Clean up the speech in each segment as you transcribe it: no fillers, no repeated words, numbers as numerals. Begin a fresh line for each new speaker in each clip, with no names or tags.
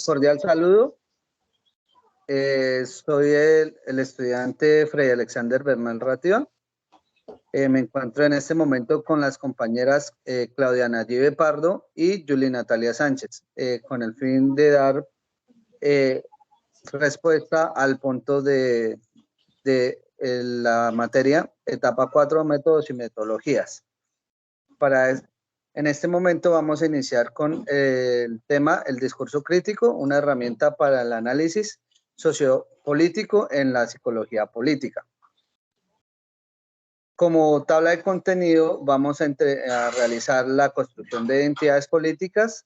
Cordial saludo. Soy el estudiante Freddy Alexander Bernal Ratión. Me encuentro en este momento con las compañeras Claudia Nayibe Pardo y Julie Natalia Sánchez, con el fin de dar respuesta al punto de la materia etapa 4, métodos y metodologías. En este momento vamos a iniciar con el tema, el discurso crítico, una herramienta para el análisis sociopolítico en la psicología política. Como tabla de contenido, vamos a realizar la construcción de identidades políticas,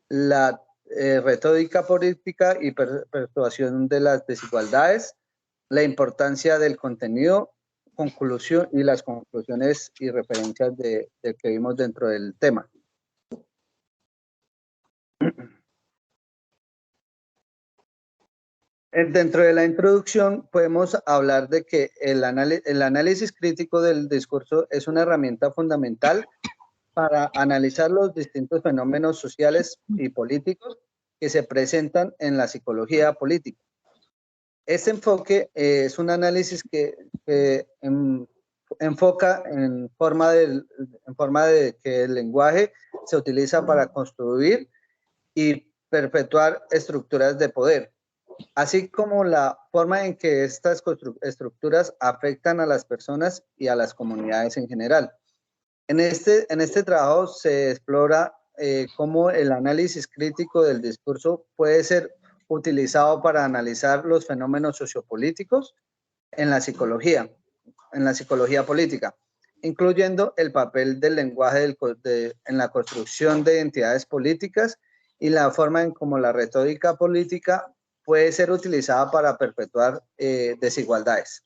la retórica política y perpetuación de las desigualdades, la importancia del contenido, conclusión y las conclusiones y referencias de que vimos dentro del tema. Dentro de la introducción podemos hablar de que el análisis crítico del discurso es una herramienta fundamental para analizar los distintos fenómenos sociales y políticos que se presentan en la psicología política. Este enfoque es un análisis que enfoca en forma de que el lenguaje se utiliza para construir y perpetuar estructuras de poder, así como la forma en que estas estructuras afectan a las personas y a las comunidades en general. En este trabajo se explora cómo el análisis crítico del discurso puede ser utilizado para analizar los fenómenos sociopolíticos en la psicología política, incluyendo el papel del lenguaje en la construcción de identidades políticas y la forma en cómo la retórica política puede ser utilizada para perpetuar desigualdades.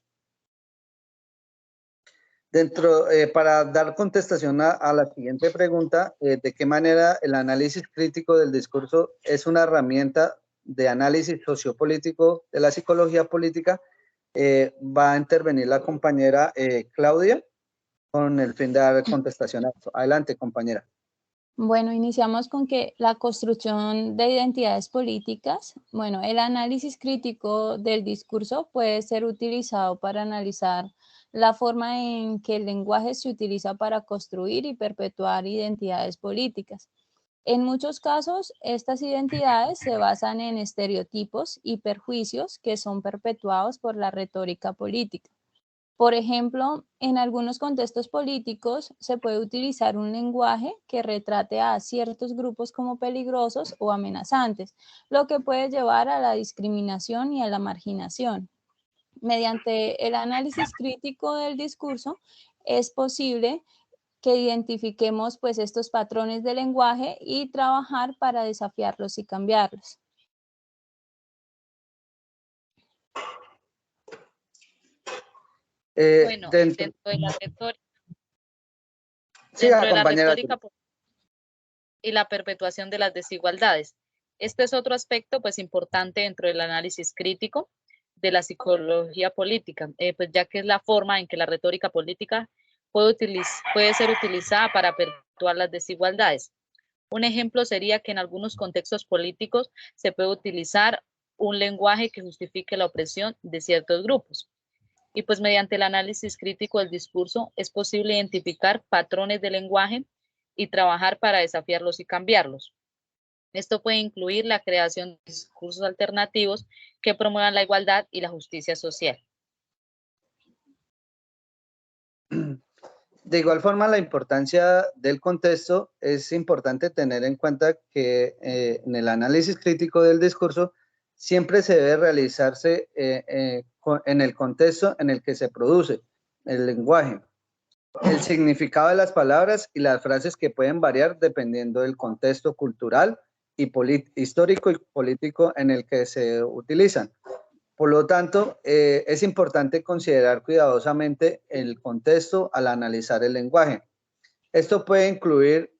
Para dar contestación a la siguiente pregunta, ¿de qué manera el análisis crítico del discurso es una herramienta de análisis sociopolítico de la psicología política? Va a intervenir la compañera Claudia con el fin de dar contestación a eso. Adelante, compañera.
Bueno, iniciamos con que la construcción de identidades políticas, bueno, el análisis crítico del discurso puede ser utilizado para analizar la forma en que el lenguaje se utiliza para construir y perpetuar identidades políticas. En muchos casos, estas identidades se basan en estereotipos y perjuicios que son perpetuados por la retórica política. Por ejemplo, en algunos contextos políticos se puede utilizar un lenguaje que retrate a ciertos grupos como peligrosos o amenazantes, lo que puede llevar a la discriminación y a la marginación. Mediante el análisis crítico del discurso es posible que identifiquemos pues estos patrones de lenguaje y trabajar para desafiarlos y cambiarlos.
Bueno, dentro de la retórica, y la perpetuación de las desigualdades. Este es otro aspecto pues importante dentro del análisis crítico de la psicología política, pues ya que es la forma en que la retórica política puede ser utilizada para perpetuar las desigualdades. Un ejemplo sería que en algunos contextos políticos se puede utilizar un lenguaje que justifique la opresión de ciertos grupos. Y pues mediante el análisis crítico del discurso es posible identificar patrones de lenguaje y trabajar para desafiarlos y cambiarlos. Esto puede incluir la creación de discursos alternativos que promuevan la igualdad y la justicia social.
De igual forma, la importancia del contexto es importante tener en cuenta que en el análisis crítico del discurso siempre se debe realizarse en el contexto en el que se produce el lenguaje, el significado de las palabras y las frases que pueden variar dependiendo del contexto cultural y histórico y político en el que se utilizan. Por lo tanto, es importante considerar cuidadosamente el contexto al analizar el lenguaje. Esto puede incluir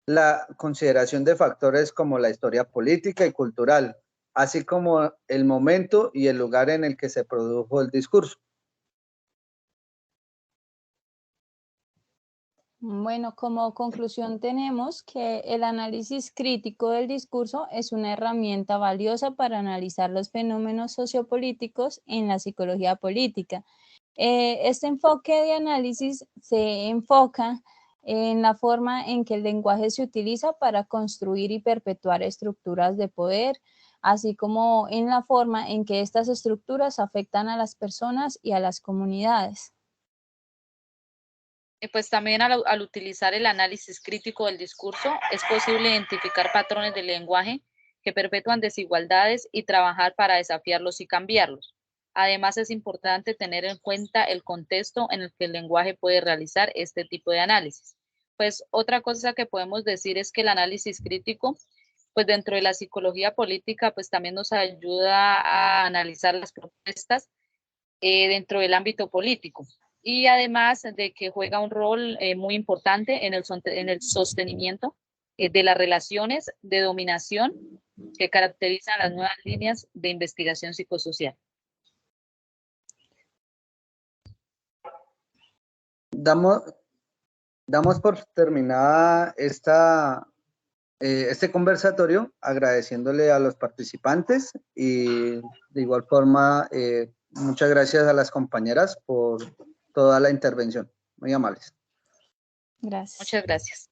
la consideración de factores como la historia política y cultural, así como el momento y el lugar en el que se produjo el discurso.
Bueno, como conclusión tenemos que el análisis crítico del discurso es una herramienta valiosa para analizar los fenómenos sociopolíticos en la psicología política. Este enfoque de análisis se enfoca en la forma en que el lenguaje se utiliza para construir y perpetuar estructuras de poder, así como en la forma en que estas estructuras afectan a las personas y a las comunidades.
Pues también al utilizar el análisis crítico del discurso, es posible identificar patrones del lenguaje que perpetúan desigualdades y trabajar para desafiarlos y cambiarlos. Además, es importante tener en cuenta el contexto en el que el lenguaje puede realizar este tipo de análisis. Pues otra cosa que podemos decir es que el análisis crítico, pues dentro de la psicología política, pues también nos ayuda a analizar las propuestas dentro del ámbito político. Y además de que juega un rol muy importante en el sostenimiento de las relaciones de dominación que caracterizan las nuevas líneas de investigación psicosocial.
Damos por terminada este conversatorio, agradeciéndole a los participantes y de igual forma, muchas gracias a las compañeras por toda la intervención. Muy amables.
Gracias.
Muchas gracias.